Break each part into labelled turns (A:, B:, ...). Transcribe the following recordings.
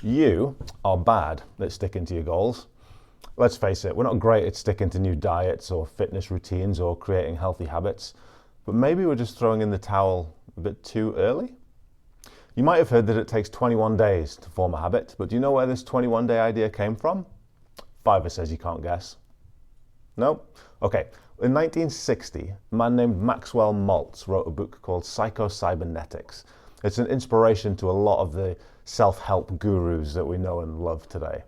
A: You are bad at sticking to your goals. Let's face it, we're not great at sticking to new diets or fitness routines or creating healthy habits, but maybe we're just throwing in the towel a bit too early. You might have heard that it takes 21 days to form a habit, but do you know where this 21-day idea came from? Fiverr says you can't guess. No? Okay. In 1960, a man named Maxwell Maltz wrote a book called Psycho-Cybernetics. It's an inspiration to a lot of the self-help gurus that we know and love today.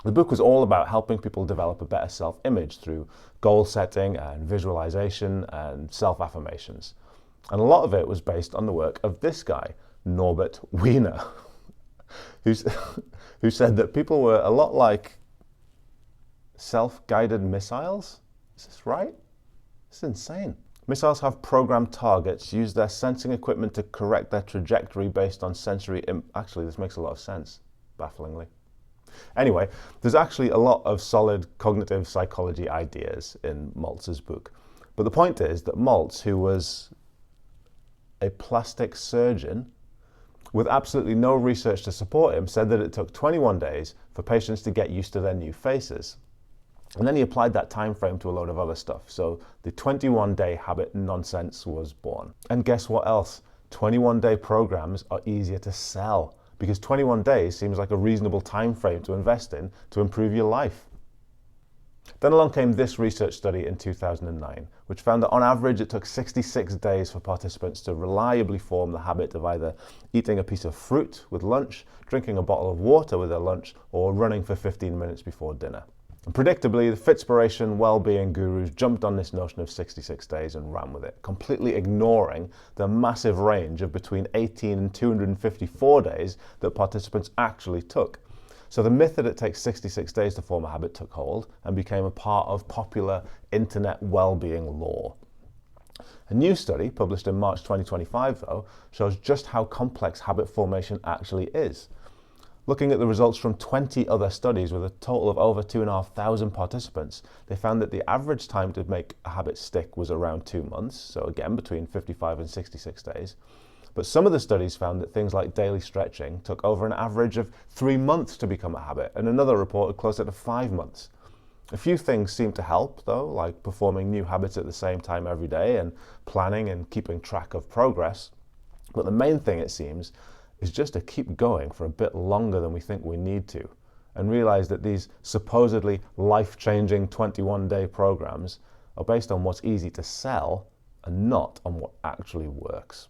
A: The book was all about helping people develop a better self-image through goal setting and visualization and self-affirmations. And a lot of it was based on the work of this guy, Norbert Wiener, who said that people were a lot like self-guided missiles. Is this right? It's insane. Missiles have programmed targets, use their sensing equipment to correct their trajectory based on sensory Actually, this makes a lot of sense, bafflingly. Anyway, there's actually a lot of solid cognitive psychology ideas in Maltz's book. But the point is that Maltz, who was a plastic surgeon with absolutely no research to support him, said that it took 21 days for patients to get used to their new faces. And then he applied that time frame to a load of other stuff. So the 21-day habit nonsense was born. And guess what else? 21-day programs are easier to sell because 21 days seems like a reasonable time frame to invest in to improve your life. Then along came this research study in 2009, which found that on average it took 66 days for participants to reliably form the habit of either eating a piece of fruit with lunch, drinking a bottle of water with their lunch, or running for 15 minutes before dinner. And predictably, the Fitspiration well-being gurus jumped on this notion of 66 days and ran with it, completely ignoring the massive range of between 18 and 254 days that participants actually took. So the myth that it takes 66 days to form a habit took hold and became a part of popular internet well-being lore. A new study, published in March 2025, though, shows just how complex habit formation actually is. Looking at the results from 20 other studies with a total of over 2,500 participants, they found that the average time to make a habit stick was around 2 months, so again between 55 and 66 days. But some of the studies found that things like daily stretching took over an average of 3 months to become a habit, and another reported closer to 5 months. A few things seem to help, though, like performing new habits at the same time every day and planning and keeping track of progress. But the main thing, it seems, is just to keep going for a bit longer than we think we need to, and realize that these supposedly life-changing 21-day programs are based on what's easy to sell and not on what actually works.